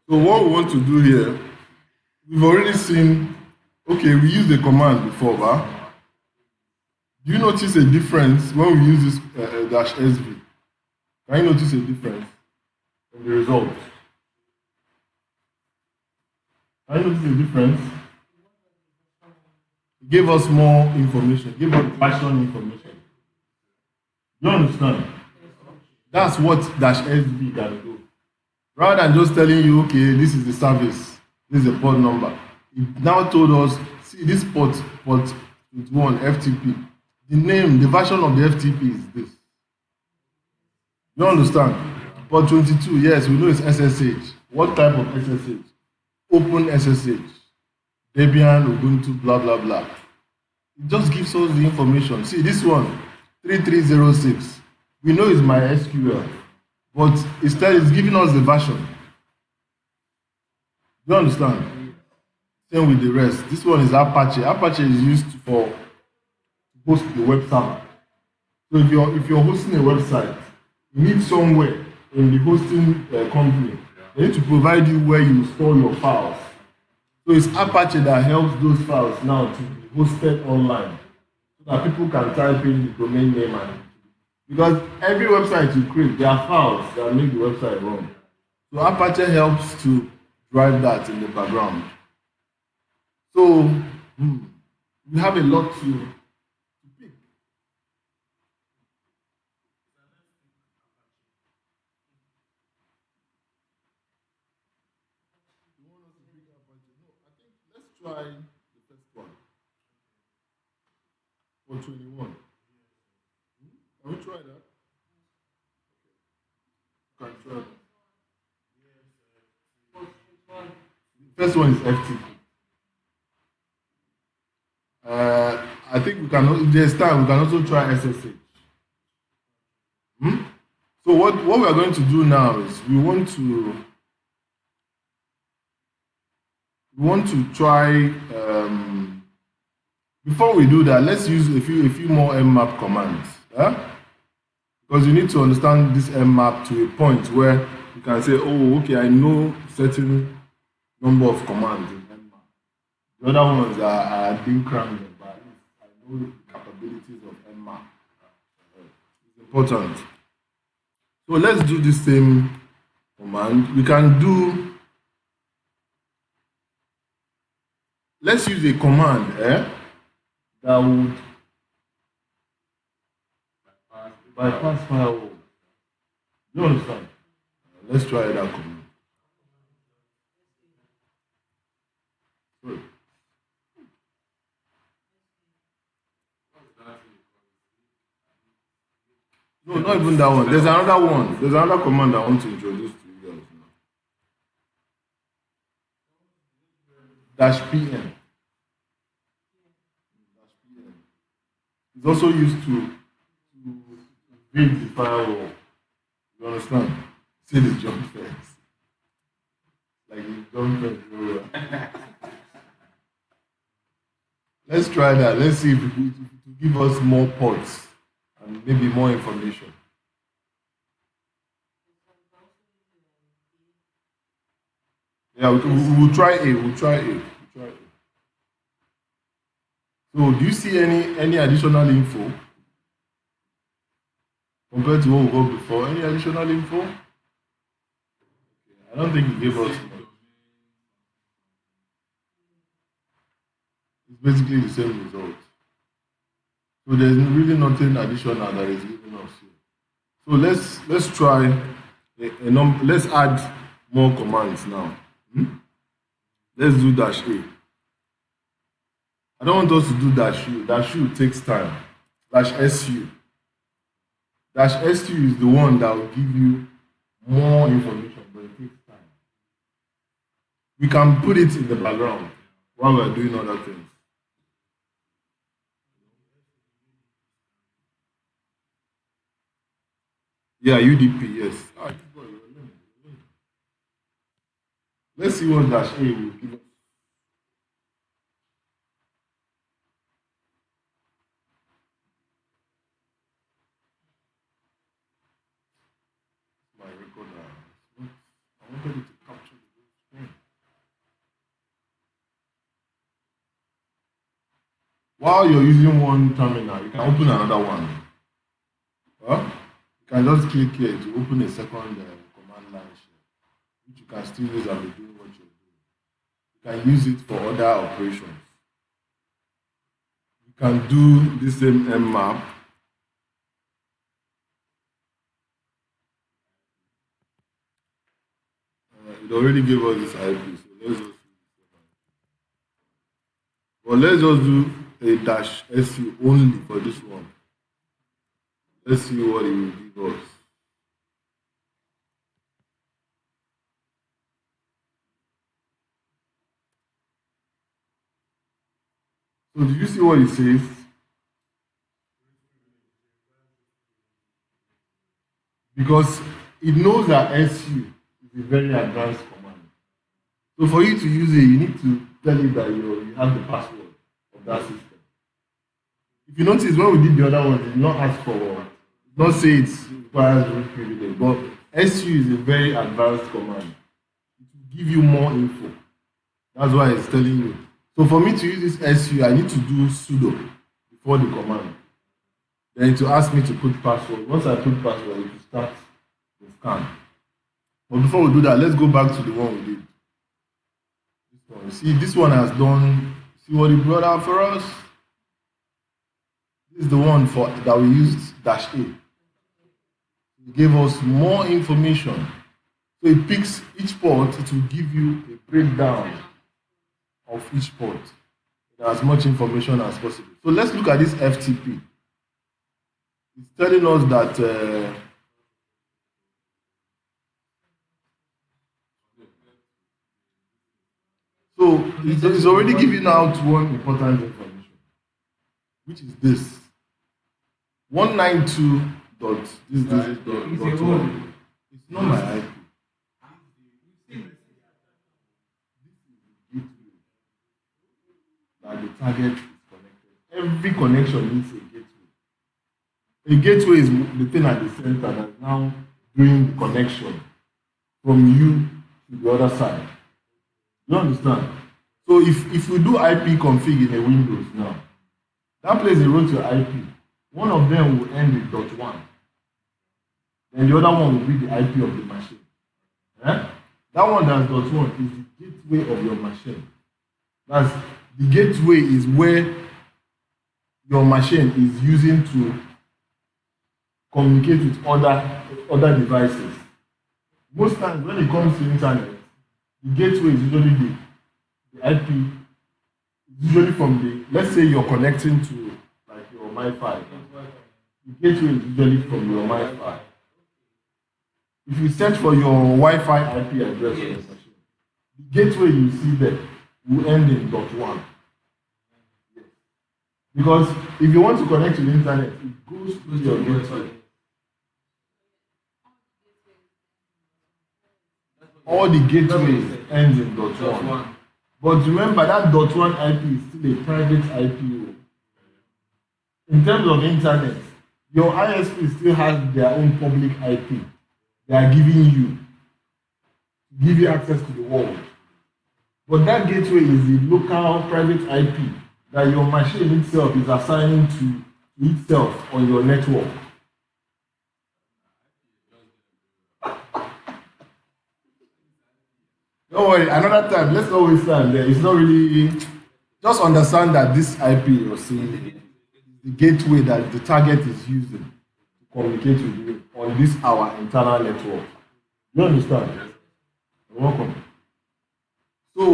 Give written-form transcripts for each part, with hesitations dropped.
So what we want to do here, we've already seen, okay, we used the command before, but do you notice a difference when we use this dash SV? Can you notice a difference in the result? Can you notice a difference? It gave us more information, gave us version information. You understand? That's what dash SV can do. Rather than just telling you, okay, this is the service, this is the port number. It now told us, see this port 21 FTP. The name, the version of the FTP is this. You understand? Port 22, yes, we know it's SSH. What type of SSH? Open SSH. Debian, Ubuntu, blah, blah, blah. It just gives us the information. See, this one, 3306. We know it's MySQL, but instead it's giving us the version. You understand? Same with the rest. This one is Apache. Apache is used for host the web server. So if you're hosting a website, you need somewhere in the hosting company. They need to provide you where you store your files. So it's Apache that helps those files now to be hosted online, so that people can type in the domain name and because every website you create, there are files that make the website run. So Apache helps to drive that in the background. So we have a lot to pick. You want us to pick Apache? No, I think let's try the first one for 21. Can we try that? Can try that. The first one is FTP. I think we can. If there's time, we can also try SSH. Hmm? So what we are going to do now is we want to try. Before we do that, let's use a few more mmap commands. Because you need to understand this mmap to a point where you can say, oh, okay, I know certain number of commands in mmap. The other ones are being crammed in, but at least I know the capabilities of mmap. It's important. So let's do the same command. We can do. Let's use a command that would bypass firewall. You understand? Let's try that command. Sorry. No, not even that one. There's another one. There's another command I want to introduce to you guys now. Dash PM. Dash PM. It's also used to build the firewall. You understand? See the jump fence. Like the jump fence. Let's try that. Let's see if it will give us more ports and maybe more information. Yeah, we'll try A. We'll try A. We'll try A. So, do you see any additional info compared to what we got before? Any additional info? I don't think it gave us much. It's basically the same result. So there's really nothing additional that is giving us here. So let's try let's add more commands now. Let's do dash A. I don't want us to do dash U. Dash U takes time. Dash SU. Dash SU is the one that will give you more information, but it takes time. We can put it in the background while we're doing other things. Yeah, UDP, yes. Let's see what dash A will give us. My record. I wanted it to capture. While you're using one terminal, you can open another one. Huh? You can just click here to open a second command line shell, which you can still use and be doing what you're doing. You can use it for other operations. You can do the same mmap. It already gave us this IP, so let's just but let's just do a dash SU only for this one. Let's see what it will give us. So did you see what it says? Because it knows that SU is a very advanced command. So for you to use it, you need to tell it that you have the password of that system. If you notice, when we did the other one, it did not ask for, not say it requires root privilege, but SU is a very advanced command. It will give you more info. That's why it's telling you. So for me to use this SU, I need to do sudo before the command. Then it will ask me to put password. Once I put password, it will start the scan. But before we do that, let's go back to the one we did. This one. See, this one has done. See what it brought out for us? This is the one for that we used -A. It gave us more information. So it picks each port, it will give you a breakdown of each port. As much information as possible. So let's look at this FTP. It's telling us that so it's already giving out one important information, which is this 192 dot this dot 1. It's not my IP. That the target is connected. Every connection needs a gateway. A gateway is the thing at the center that's now doing the connection from you to the other side. You understand? So if we do IP config in a Windows now, that place they wrote your IP. One of them will end with .1. Then the other one will be the IP of the machine. Eh? That one that's .1 is the gateway of your machine. That's the gateway is where your machine is using to communicate with other devices. Most times when it comes to internet, the gateway is usually the IP is usually from the, let's say you're connecting to like your Wi-Fi. The gateway is usually from your Wi-Fi. If you search for your Wi-Fi IP address on your machine, the gateway you see there will end in .1. Because if you want to connect to the internet, it goes through your gateway. All the gateways end in .1. But remember that .1 IP is still a private IP. In terms of internet, your ISP still has their own public IP. They are giving you to give you access to the world. But that gateway is the local private IP that your machine itself is assigning to itself on your network. Don't worry, another time, let's not waste time there. It's not really, just understand that this IP you're seeing is the gateway that the target is using to communicate with you on this our internal network. You understand? You're welcome. So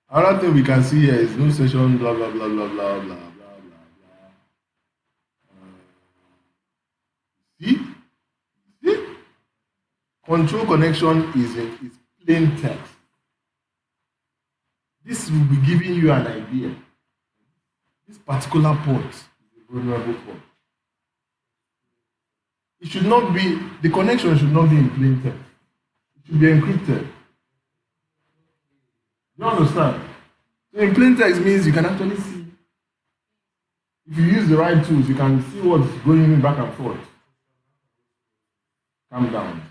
another thing we can see here is no session, blah blah blah blah blah blah blah blah blah. See? See? Control connection is plain text. This will be giving you an idea. This particular port is a vulnerable port. It should not be, the connection should not be in plain text. It should be encrypted. You understand? So in plain text means you can actually see. If you use the right tools, you can see what's going back and forth. Calm down.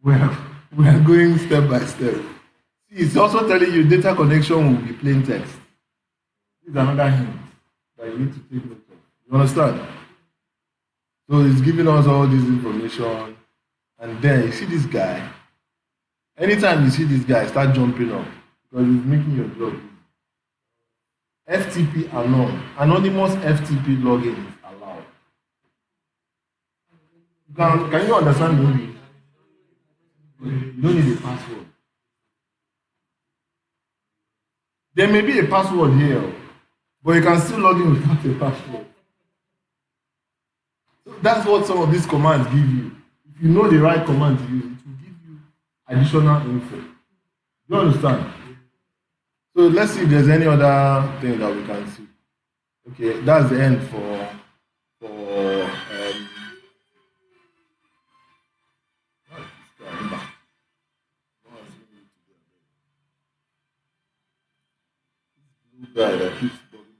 We are going step by step. See, it's also telling you data connection will be plain text. This is another hint that you need to take note of. You understand? So it's giving us all this information, and then you see this guy. Anytime you see this guy, start jumping up because he's making your job easy. FTP anon, anonymous FTP login is allowed. Can you understand the English? You don't need a password. There may be a password here, but you can still log in without a password. So that's what some of these commands give you. If you know the right command to use, it will give you additional info. You understand? So let's see if there's any other thing that we can see. Okay, that's the end for guy that keeps bugging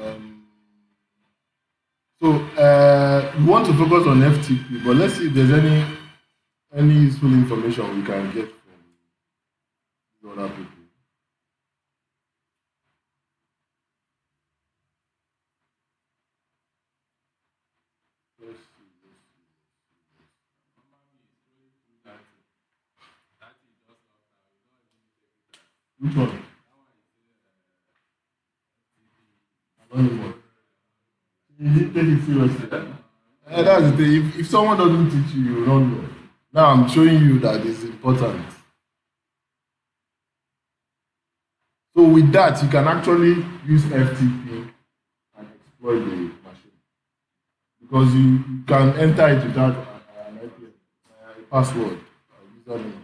my life. So we want to focus on FTP, but let's see if there's any useful information we can get from other people. Let's see. Which one? Anonymous. You didn't take it seriously. That's the thing. If someone doesn't teach you, you don't know. Now I'm showing you that it's important. So with that, you can actually use FTP and exploit the machine because you can enter it without an IP, a password, a username.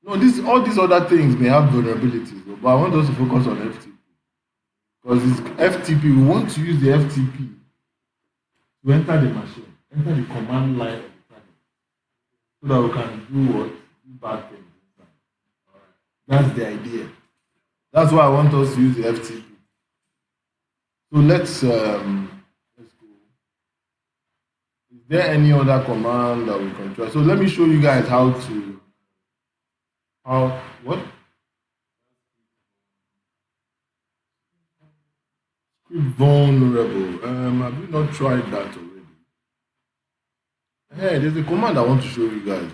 No, all these other things may have vulnerabilities, but I want us to focus on FTP because it's FTP. We want to use the FTP to enter the machine, enter the command line of the target, so that we can do what? Do bad things. That's the idea. That's why I want us to use the FTP. So let's go. Is there any other command that we can try? So let me show you guys what? Script vulnerable. Have you not tried that already? Hey, there's a command I want to show you guys.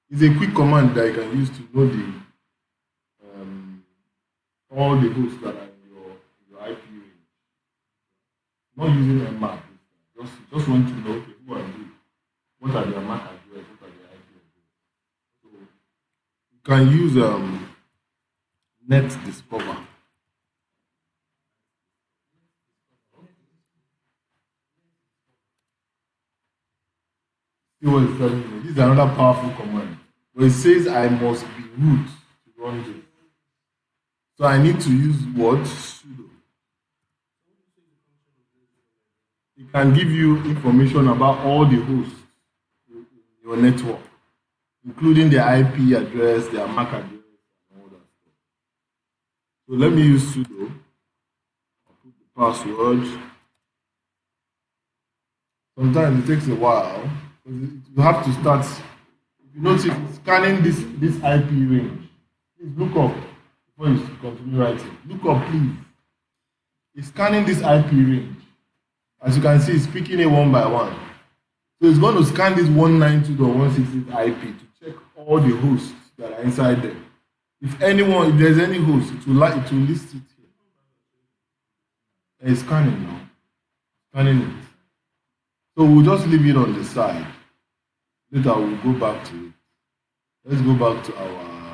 It's a quick command that you can use to know all the hosts that are in your IP range. Not using a map. Just want to know, okay, who are they? What are their MAC address? What are their IP address? So you can use net discover. See what it's telling me. This is another powerful command. But it says I must be root to run this. So I need to use what? Sudo. It can give you information about all the hosts in your network, including their IP address, their MAC address, and all that stuff. So let me use sudo. I'll put the password. Sometimes it takes a while. You have to start. If you notice, it's scanning this IP range. Please look up before you continue writing. Look up, please. It's scanning this IP range. As you can see, it's picking it one by one. So it's going to scan this 192.168 IP to check all the hosts that are inside there. If there's any host, it will list it here. And it's scanning now. Scanning it. So we'll just leave it on the side. Later we'll go back to it. Let's go back to our